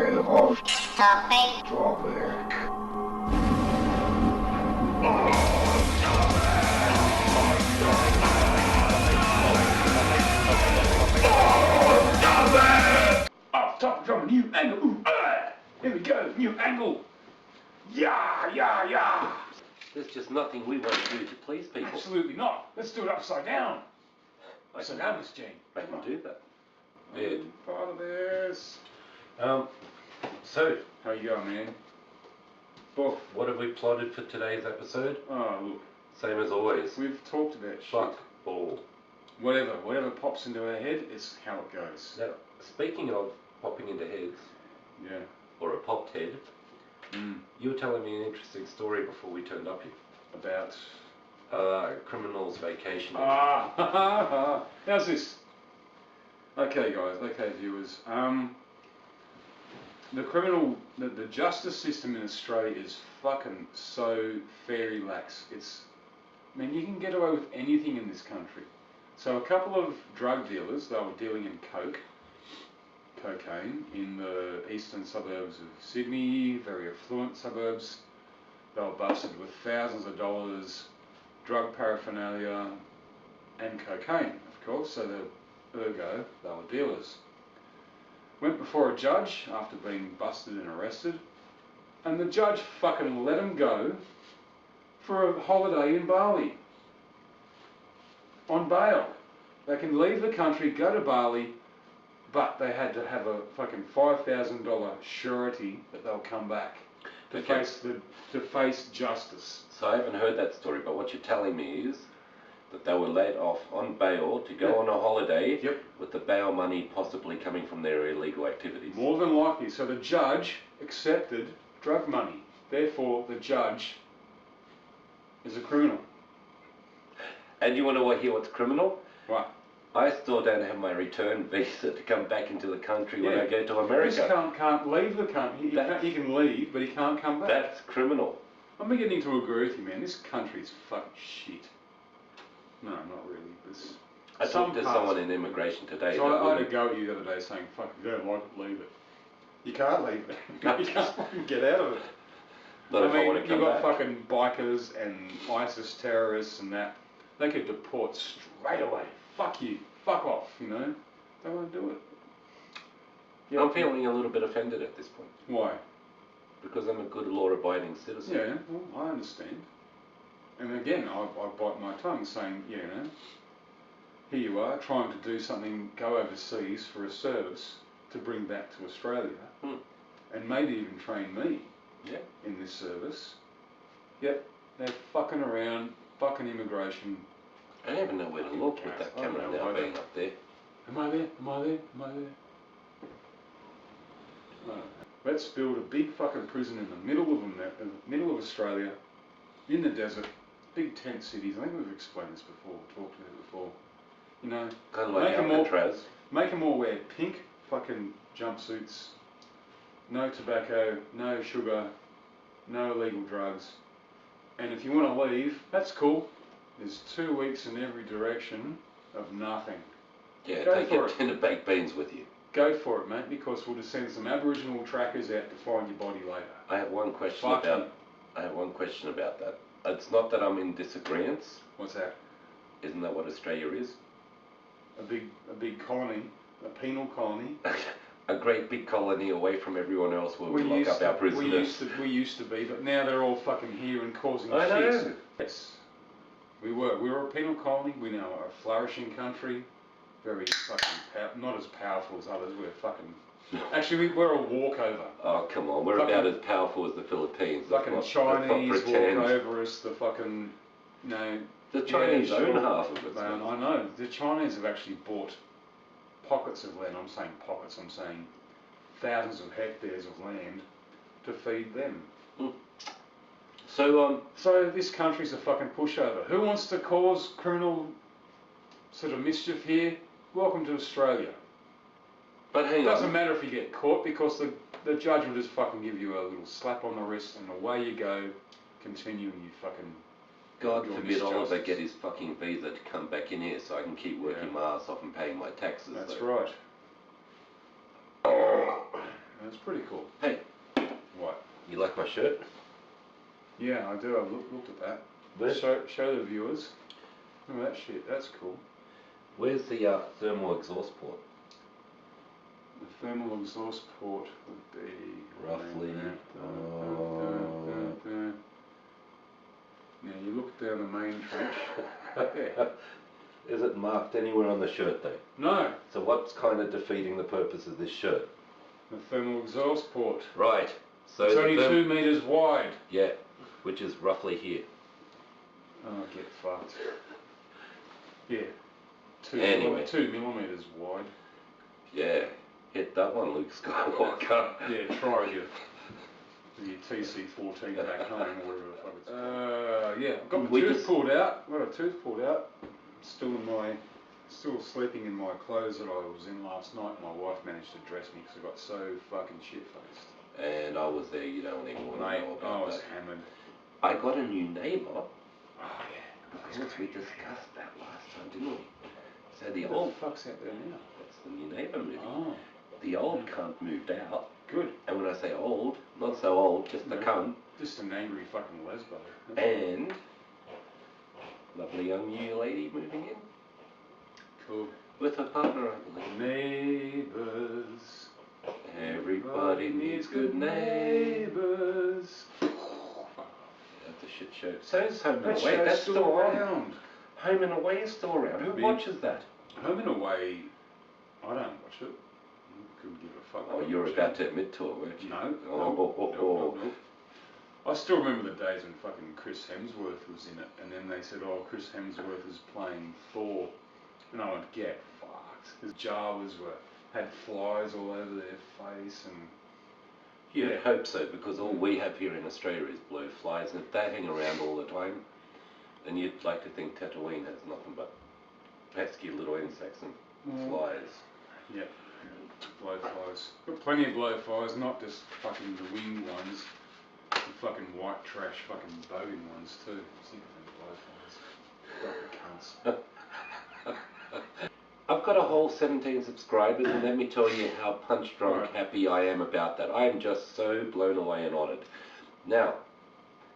Okay, the Holst Topic. Off top from a new angle. Ooh, here we go, new angle. Yeah. There's just nothing we want to do to please people. Absolutely not. Let's do it upside down. Upside down, Miss Jane. I can do that. Weird. Father Bears. So, How you going, man? well, what have we plotted for today's episode? Oh, look. Same as always. We've talked about shit. Fuck all. Whatever pops into our head is how it goes. Now, speaking of popping into heads, Yeah. or a popped head, you were telling me an interesting story before we turned up here. About. Criminals vacationing. How's this? Okay, guys. Okay, viewers. The justice system in Australia is fucking so very lax. You can get away with anything in this country. So a couple of drug dealers, they were dealing in cocaine, in the eastern suburbs of Sydney, very affluent suburbs. They were busted with thousands of dollars, drug paraphernalia, and cocaine, of course, so ergo, they were dealers. Went before a judge after being busted and arrested, and the judge fucking let them go for a holiday in Bali. On bail. They can leave the country, go to Bali, but they had to have a fucking $5,000 surety that they'll come back to face justice. So I haven't heard that story, but what you're telling me is that they were let off on bail to go on a holiday with the bail money possibly coming from their illegal activities. More than likely. So the judge accepted drug money. Therefore, the judge is a criminal. And you want to hear what's criminal? Right. I still don't have my return visa to come back into the country when I go to America. He can't leave the country. He can leave, but he can't come back. That's criminal. I'm beginning to agree with you, man. This country's fucking shit. No, not really. I talked to someone in immigration today. So I had a go at you the other day saying, fuck, if you don't like it, leave it. You can't leave it. You can't fucking get out of it. Not if I want to come you've back. got fucking bikers and ISIS terrorists and that. They could deport straight away. Fuck you. Fuck off, you know. They won't do it. Yeah, I'm feeling a little bit offended at this point. Why? Because I'm a good law-abiding citizen. Yeah, well, I understand. And again, I bite my tongue saying, yeah, you know, here you are trying to do something, go overseas for a service to bring back to Australia, and maybe even train me in this service. Yep, they're fucking around, fucking immigration. I don't even know where to look with that camera now being up there. Am I there? Let's build a big fucking prison in the middle of Australia, in the desert, big tent cities. I think we've explained this before, talked about it before. You know, kind of like Alcatraz. Make them all wear pink fucking jumpsuits, no tobacco, no sugar, no illegal drugs. And if you want to leave, that's cool. There's 2 weeks in every direction of nothing. Yeah, take your tin of baked beans with you. Go for it, mate, because we'll just send some Aboriginal trackers out to find your body later. I have one question about that. It's not that I'm in disagreement. What's that? Isn't that what Australia is? A big colony, a penal colony. A great big colony away from everyone else where we lock up our prisoners. We used to be, but now they're all fucking here and causing shit. I know. Yes. We were a penal colony. We now are a flourishing country. Very fucking not as powerful as others. We're fucking. Actually, we're a walkover. Oh come on, we're about as powerful as the Philippines. Fucking Chinese walk over us. The fucking, you know. The Chinese own half of it. Man, I know. The Chinese have actually bought pockets of land. I'm saying pockets. I'm saying thousands of hectares of land to feed them. So this country's a fucking pushover. Who wants to cause criminal sort of mischief here? Welcome to Australia. But hang on. It doesn't matter if you get caught because the judge will just fucking give you a little slap on the wrist and away you go. Continue and you fucking. God forbid Oliver get his fucking visa to come back in here so I can keep working my ass off and paying my taxes. That's right. It's pretty cool. Hey, What? you like my shirt? Yeah, I do. I've looked at that. Where's, Show the viewers. Look at that shit. That's cool. where's the thermal exhaust port? The thermal exhaust port would be Roughly. Now you look down the main trench. Yeah. Is it marked anywhere on the shirt though? No. So what's kind of defeating the purpose of this shirt? The thermal exhaust port. Right. So It's only 2 meters wide. Yeah, which is roughly here. Oh, get fucked. Yeah. Anyway. 2 millimeters wide. Yeah. Hit that one, Luke Skywalker. Yeah, try your TC-14 back home or whatever the fuck it's called. Yeah, I've got my tooth pulled out. Got a tooth pulled out. Still sleeping in my clothes that I was in last night. My wife managed to dress me because I got so fucking shit-faced. And I was there, you don't even want to know about I was that. hammered. I got a new neighbour. Oh yeah. I guess we discussed that last time, didn't we? So the What old the fuck's out there now? That's the new neighbour movie. Oh. The old cunt moved out. Good. And when I say old, not so old, just a cunt. Just an angry fucking lesbo. And lovely young new lady moving in. Cool. With her partner, I believe. Neighbours. Everybody needs good neighbours. That's a shit show. So is Home and Away. That's still around. Home and Away is still around. Who watches that? Home and Away, I don't watch it. Couldn't give a fuck. Oh, you're about to admit to it, weren't you? No. No. I still remember the days when fucking Chris Hemsworth was in it, and then they said, "Oh, Chris Hemsworth is playing Thor," and I went, "Get fucked." His Jawas had flies all over their face, and yeah, I hope so, because all we have here in Australia is blowflies, and if they hang around all the time, then you'd like to think Tatooine has nothing but pesky little insects and flies. Yep. Blowflies. Got plenty of blowflies, not just fucking the winged ones. The fucking white trash fucking bogan ones too. Sick of them blowflies. Fucking cunts. I've got a whole 17 subscribers, and let me tell you how punch drunk happy I am about that. I am just so blown away and honoured. Now,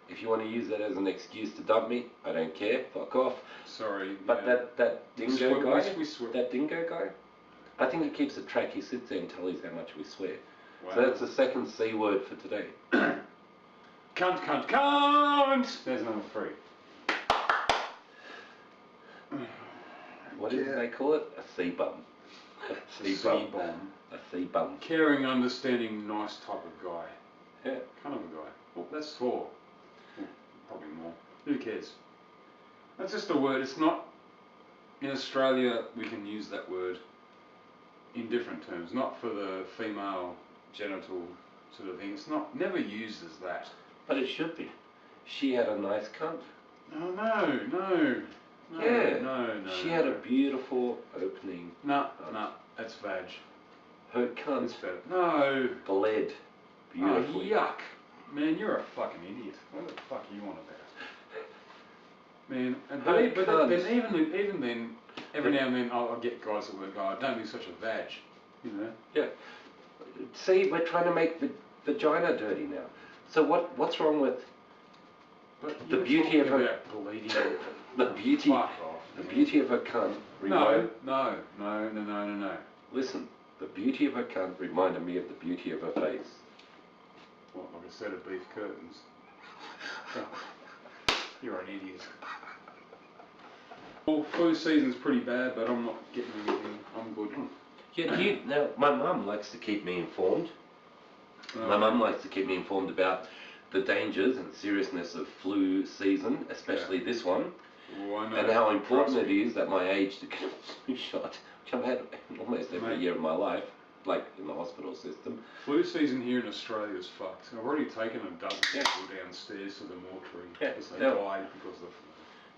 if you want to use that as an excuse to dump me, I don't care. Fuck off. Sorry. But that dingo guy, I think he keeps a track. He sits there and tells how much we swear. Wow. So that's the second C word for today. Cunt! There's number 3. What did they call it? A C-bum. A C-bum. A C-bum. Caring, understanding, nice type of guy. Yeah. Kind of a guy. Well, that's 4. Well, probably more. Who cares? That's just a word. It's not... In Australia, we can use that word in different terms. Not for the female genital sort of thing. It's never used as that. But it should be. She had a nice cunt. No. No. She had a beautiful opening. No, that's vag. Her cunt. It's better. No. Bled beautifully. Oh, yuck. Man, you're a fucking idiot. What the fuck are you on about? Man, but even then, every now and then I'll get guys that work, "Oh, don't be such a vag," you know? Yeah. See, we're trying to make the vagina dirty now. So what's wrong with the beauty of her? The beauty of her cunt. No. Listen, the beauty of her cunt reminded me of the beauty of her face. What, like a set of beef curtains? You're an idiot. Well, flu season's pretty bad, but I'm not getting anything. I'm good. Yeah, now, my mum likes to keep me informed. My mum likes to keep me informed about the dangers and seriousness of flu season, especially this one. Well, I know. And how important it is at my age to get a flu shot, which I've had almost every year of my life, like in the hospital system. Flu season here in Australia is fucked. I've already taken a dozen people downstairs to the mortuary because they died because of the flu.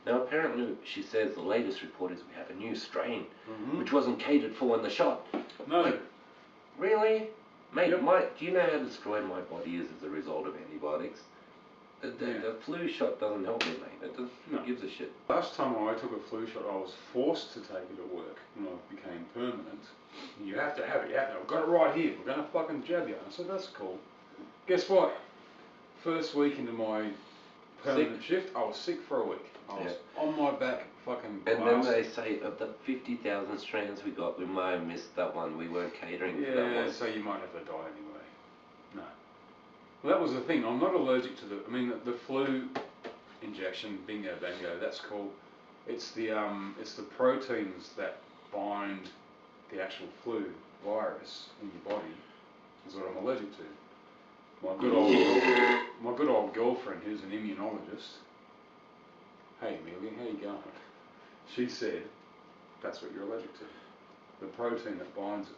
Now apparently she says the latest report is we have a new strain, which wasn't catered for in the shot. No. Like, really? Mate, do you know how destroyed my body is as a result of antibiotics? The flu shot doesn't help me, mate. It doesn't, No. Who gives a shit? Last time I took a flu shot, I was forced to take it at work when I became permanent. You have to have it. Yeah, I've got it right here. We're going to fucking jab you. I said, that's cool. Guess what? First week into my permanent shift, I was sick for a week. I was on my back, fucking And blasted. then they say, of the 50,000 strands we got, we might have missed that one. We weren't catering for that Yeah, one. so you might have to die anyway. No. Well, that was the thing. I'm not allergic to the flu injection, bingo, bango, that's cool. It's the proteins that bind the actual flu virus in your body is what I'm allergic to. My good old girlfriend, who's an immunologist, hey Amelia, how you going? She said, that's what you're allergic to. The protein that binds it.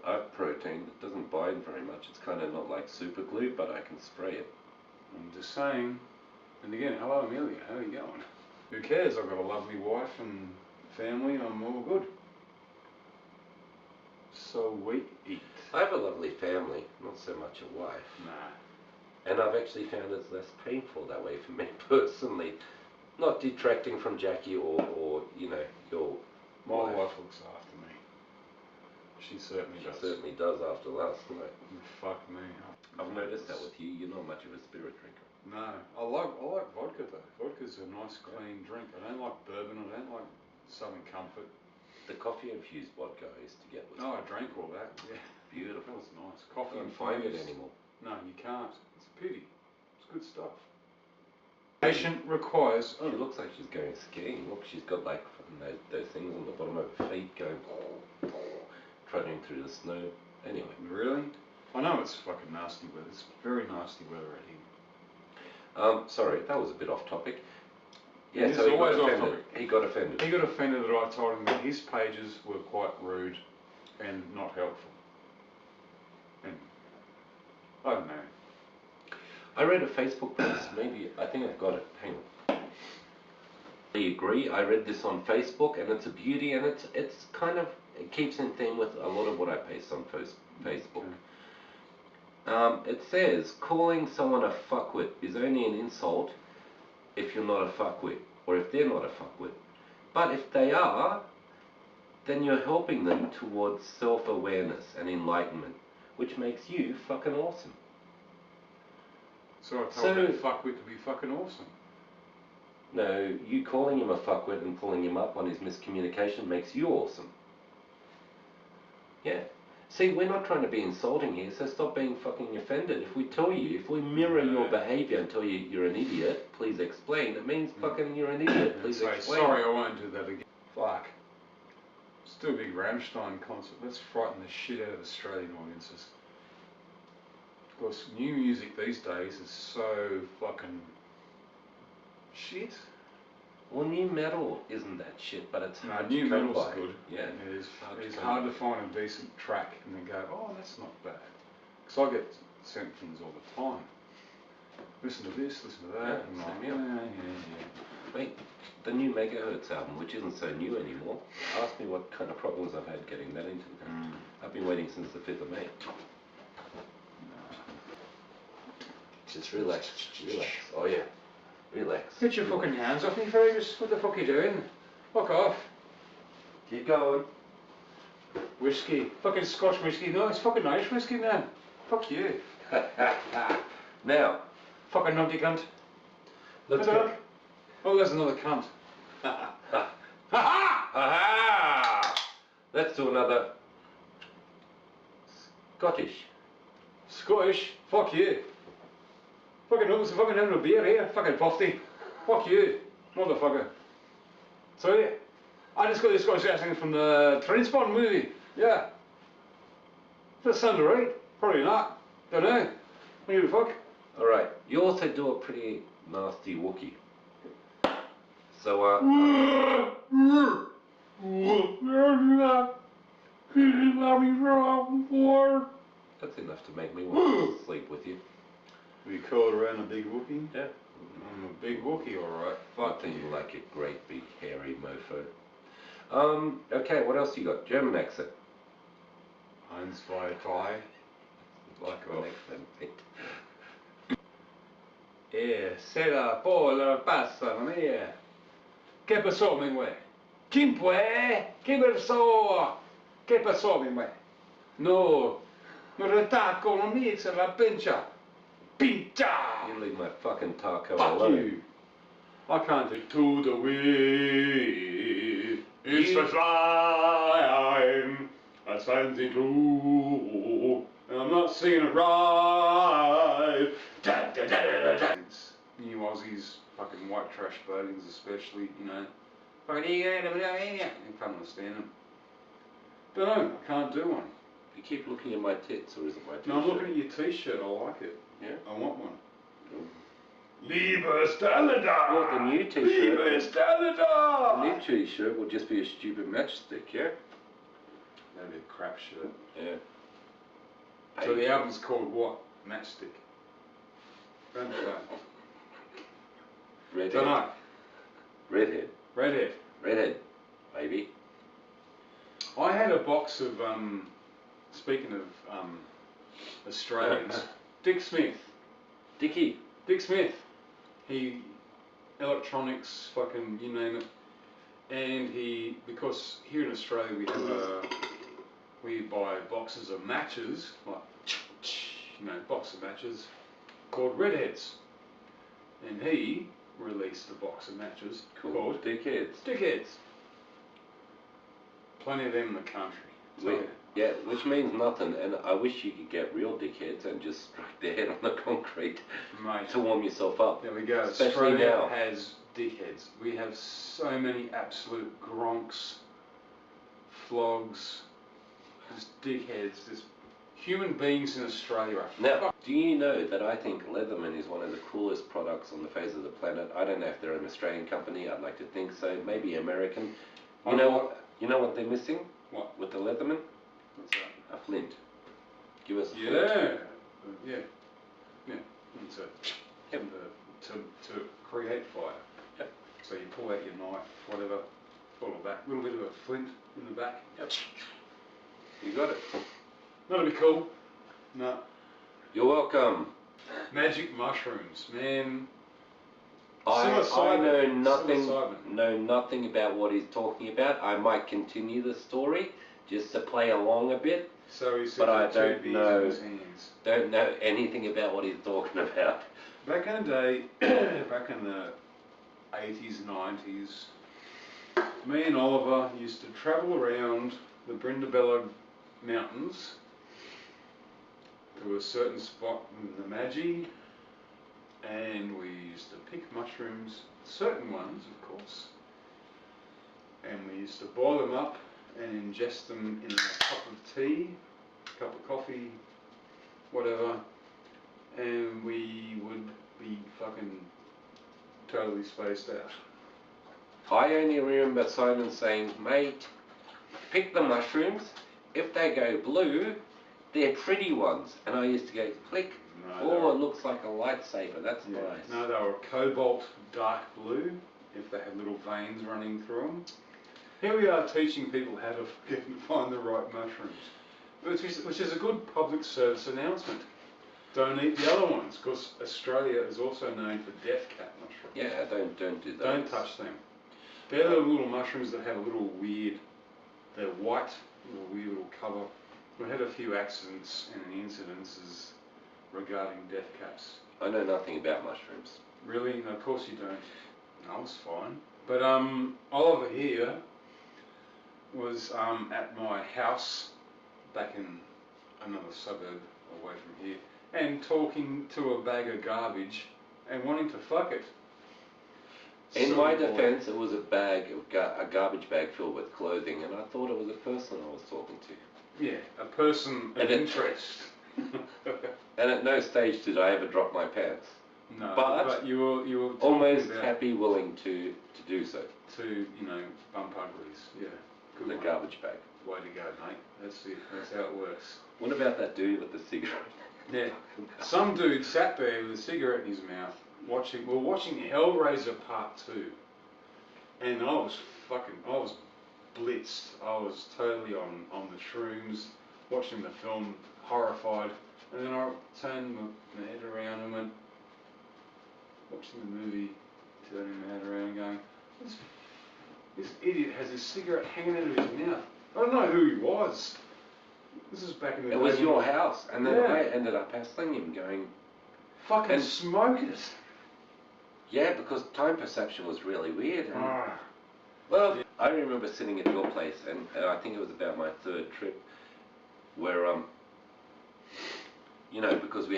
I have protein that doesn't bind very much. It's kind of not like super glue, but I can spray it. I'm just saying, and again, hello Amelia, how are you going? Who cares? I've got a lovely wife and family, I'm all good. So we eat. I have a lovely family, not so much a wife. Nah. And I've actually found it's less painful that way for me personally. Not detracting from Jackie or you know, your My wife looks after me. She certainly does. Certainly does after last night. Fuck me. I've noticed that with you. You're not much of a spirit drinker. No, I like vodka though. Vodka's a nice clean drink. I don't like bourbon. I don't like Southern Comfort. The coffee infused vodka I used to get was I drank all that. Yeah, beautiful. that was nice. Coffee. I don't find it infused. anymore. No, you can't. It's a pity. It's good stuff. Patient requires. She looks like she's going skiing. Look, she's got like those things on the bottom of her feet going trudging through the snow. Anyway. Really? I know it's fucking nasty weather. It's very nasty weather out here. Sorry, that was a bit off topic. Yeah, It is so he got always off offended. topic. He got offended. He got offended that I told him that his pages were quite rude and not helpful. And I don't know. I read a Facebook post, maybe, I think I've got it, hang on. I agree, I read this on Facebook and it's a beauty and it's kind of, it keeps in theme with a lot of what I post on Facebook. Okay. It says, calling someone a fuckwit is only an insult if you're not a fuckwit, or if they're not a fuckwit. But if they are, then you're helping them towards self-awareness and enlightenment, which makes you fucking awesome. So I told that fuckwit to be fucking awesome. No, you calling him a fuckwit and pulling him up on his miscommunication makes you awesome. Yeah. See, we're not trying to be insulting here, so stop being fucking offended. If we tell you, if we mirror your behaviour and tell you you're an idiot, please explain, it means fucking you're an idiot, please explain. Sorry, I won't do that again. Fuck. Let's do a big Rammstein concert. Let's frighten the shit out of Australian audiences. Of course, new music these days is so fucking shit. Well, new metal isn't that shit, but it's hard new to come metal's by. good. Yeah. It's hard to find a decent track and then go, oh, that's not bad. Because I get sent things all the time. Listen to this, listen to that. Yeah, and same Wait, the new Megahertz album, which isn't so new anymore, ask me what kind of problems I've had getting that into the country. I've been waiting since the 5th of May. Just relax, relax. Oh yeah, relax. Get your fucking hands off me, Fergus. What the fuck are you doing? Fuck off. Keep going. Whiskey. Fucking Scotch whiskey. No, it's fucking Irish whiskey, man. Fuck you. Now, fucking nutty cunt. let's go. Oh, there's another cunt. Ha ha! Aha! Let's do another Scottish. Scottish? Fuck you. Fucking having a beer here. Fucking pofty. Fuck you, motherfucker. Sorry, I just got this Scottish accent from the Trainspotting movie. Yeah. Does that sound right? Probably not. Don't know. What do you fuck? Alright, you also do a pretty nasty Wookiee. So, that's enough to make me want to sleep with you. We called around a big Wookiee? Yeah. I'm a big Wookiee, alright. Fuck you like a great big hairy mofo. Okay, what else you got? German accent. Eins, zwei, drei. Like off. Sera, pola, passa, mia. Che passò, mi uè? Cinque? Che verso? Che passò, mi uè? No, non retacco, non mi c'è la pencia. Pincha! You leave my fucking taco Fuck alone. you. I can't do to the wind. It's the time. That's something true. And I'm not singing it right. Da, da, da, da, da. New Aussies, fucking white trash votings especially, you know. Fucking you can't understand them. But no, I can't do one. You keep looking at my tits, or is it my t-shirt? No, I'm looking at your t-shirt, I like it. Yeah? I want one. Lieber Stallada! Well, the new t-shirt. Lieber Stallada! The new t-shirt will just be a stupid matchstick, yeah? That'd be a crap shirt. Yeah. So the album's called what? Matchstick. Don't know. Redhead. Dunno. Redhead. Redhead. Redhead, maybe. I had a box of, speaking of Australians, Dick Smith. Dickie. Dick Smith. He, electronics, fucking, you name it. And he, because here in Australia we buy boxes of matches, like, you know, box of matches, called Redheads. And he released a box of matches called Dickheads. Dickheads. Plenty of them in the country. Yeah, which means nothing, and I wish you could get real dickheads and just strike their head on the concrete, mate, to warm yourself up. There we go. Especially Australia now. has dickheads. We have so many absolute gronks, flogs, just dickheads, just human beings in Australia. Now, do you know that I think Leatherman is one of the coolest products on the face of the planet? I don't know if they're an Australian company. I'd like to think so. Maybe American. You know what they're missing? What? With the Leatherman? What's that? A flint. Give us a flint. Yeah. It's to create fire. Yep. So you pull out your knife, whatever, pull it back, little bit of a flint in the back. Yep. You got it. That'll be cool. No. You're welcome. Magic mushrooms, man. I Psilocybin. know nothing about what he's talking about. I might continue the story just to play along a bit. So he said, but I don't in know. his hands. Don't know anything about what he's talking about. Back in the day, back in the 80s, 90s, me and Oliver used to travel around the Brindabella Mountains to a certain spot in the Magi, and we used to pick mushrooms, certain ones of course, and we used to boil them up and ingest them in a cup of tea, cup of coffee, whatever, and we would be fucking totally spaced out. I only remember Simon saying, mate, pick the mushrooms. If they go blue, they're pretty ones. And I used to go, click. Oh, it looks like a lightsaber. That's nice. No, they were cobalt dark blue, if they had little veins running through them. Here we are teaching people how to find the right mushrooms, which is a good public service announcement. Don't eat the other ones, because Australia is also known for death cap mushrooms. Yeah, don't do that. Don't touch them. They're the little mushrooms that have a little weird, they're white, with a weird little cover. We had a few accidents and incidences regarding death caps. I know nothing about mushrooms. Really? No, of course you don't. I was fine. But Oliver here was at my house back in another suburb away from here, and talking to a bag of garbage and wanting to fuck it. In my defense, it was a garbage bag filled with clothing, and I thought it was a person I was talking to. Yeah, a person of interest. And at no stage did I ever drop my pants. No, but you were almost happy, willing to do so. To, bump uglies. Yeah. Good. The garbage bag. Way to go, mate. That's it. That's how it works. What about that dude with the cigarette? Yeah. Some dude sat there with a cigarette in his mouth, watching Hellraiser Part 2. And I was blitzed. I was totally on the shrooms, watching the film, horrified. And then I turned my head around and went, watching the movie, turning my head around going, this idiot has his cigarette hanging out of his mouth. I don't know who he was. This is back in the day. It was your house, and then Yeah. I ended up hassling him going, fucking smoke it. yeah, because time perception was really weird. And, Ah. well, I remember sitting at your place, and I think it was about my third trip, where, you know, because we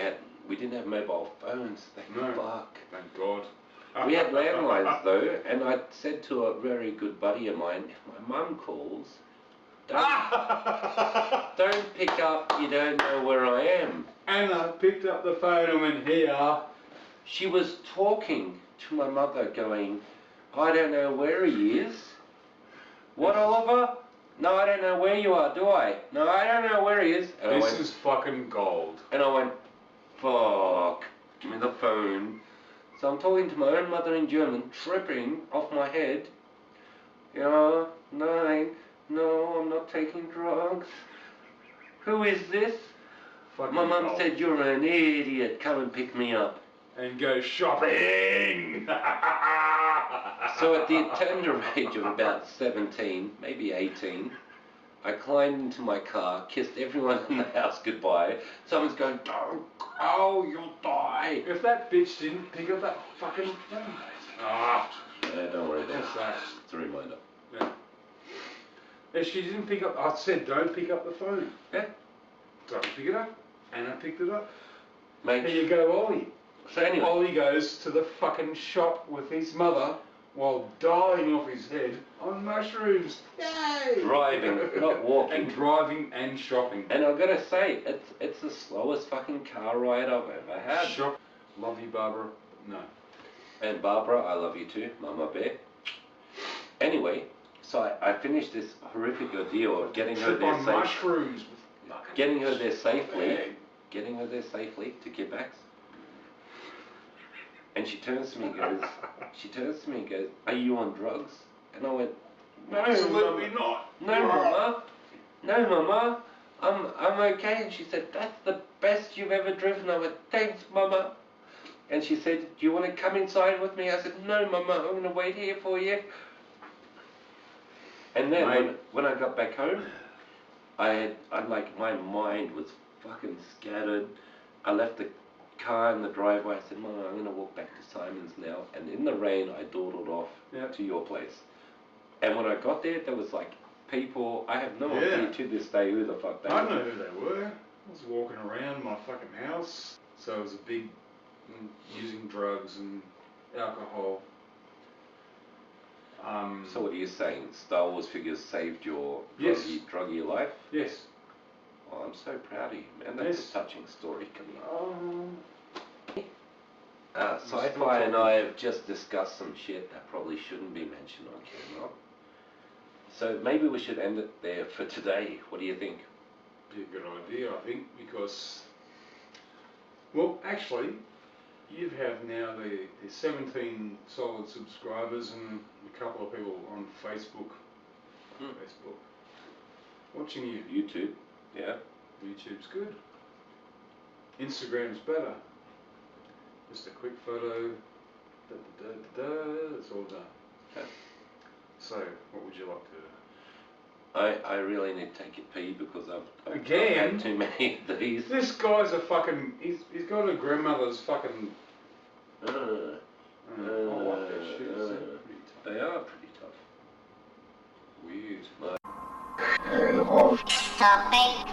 didn't have mobile phones, thank fuck. Thank God. We had landlines though, and I said to a very good buddy of mine, if my mum calls, don't pick up, you don't know where I am. Anna picked up the phone and went, here. She was talking to my mother going, I don't know where he is. What, Oliver? No, I don't know where you are, do I? No, I don't know where he is. And This is fucking gold. And I went, fuck, give me the phone. So I'm talking to my own mother in German, tripping off my head. Yeah, nine, no, I'm not taking drugs. Who is this? Fucking My mum gold. said, you're an idiot, come and pick me up. And go shopping. So at the tender age of about 17, maybe 18, I climbed into my car, kissed everyone in the house goodbye. Someone's going, don't go, you'll die. If that bitch didn't pick up that fucking phone. Ah. Yeah, don't worry about What's it. that? It's a reminder. Yeah. If she didn't pick up, I said don't pick up the phone. Yeah. Don't pick it up. Anna picked it up. Mate. Here you go, Ollie. So anyway. Ollie goes to the fucking shop with his mother while dying off his head on mushrooms. Yay! Driving, not walking. And driving and shopping. And I've got to say, it's the slowest fucking car ride I've ever had. Shop. Love you, Barbara. No. And Barbara, I love you too, Mama Bear. Anyway, so I finished this horrific ordeal of getting her there on mushrooms. getting her there safely to Kidbacks. And she turns to me and goes, are you on drugs? And I went, no, Absolutely Mama. not. No, Mama. No, Mama. I'm okay. And she said, that's the best you've ever driven. I went, thanks, Mama. And she said, do you want to come inside with me? I said, no, Mama, I'm going to wait here for you. And then when I got back home, I my mind was fucking scattered. I left the car in the driveway. I said, Mama, I'm going to walk back to Simon's now. And in the rain, I dawdled off to your place. And when I got there, there was like people, I have no idea to this day who the fuck they were. I don't know who they were. I was walking around my fucking house. So it was a big using drugs and alcohol. So what are you saying? Star Wars figures saved your druggy life? Yes. Well, I'm so proud of you, man. That's a touching story coming up. SiFi and I have just discussed some shit that probably shouldn't be mentioned on camera. So maybe we should end it there for today. What do you think? Be a good idea, I think, because, well, actually, you have now the 17 solid subscribers and a couple of people on Facebook. Facebook. Watching you. YouTube. Yeah. YouTube's good. Instagram's better. Just a quick photo. It's all done. Okay. So, what would you like to do? I really need to take a pee because I've Again? had too many of these. This guy's a fucking. He's got a grandmother's fucking. I like that shit. They are pretty tough. Weird. Holst, topic.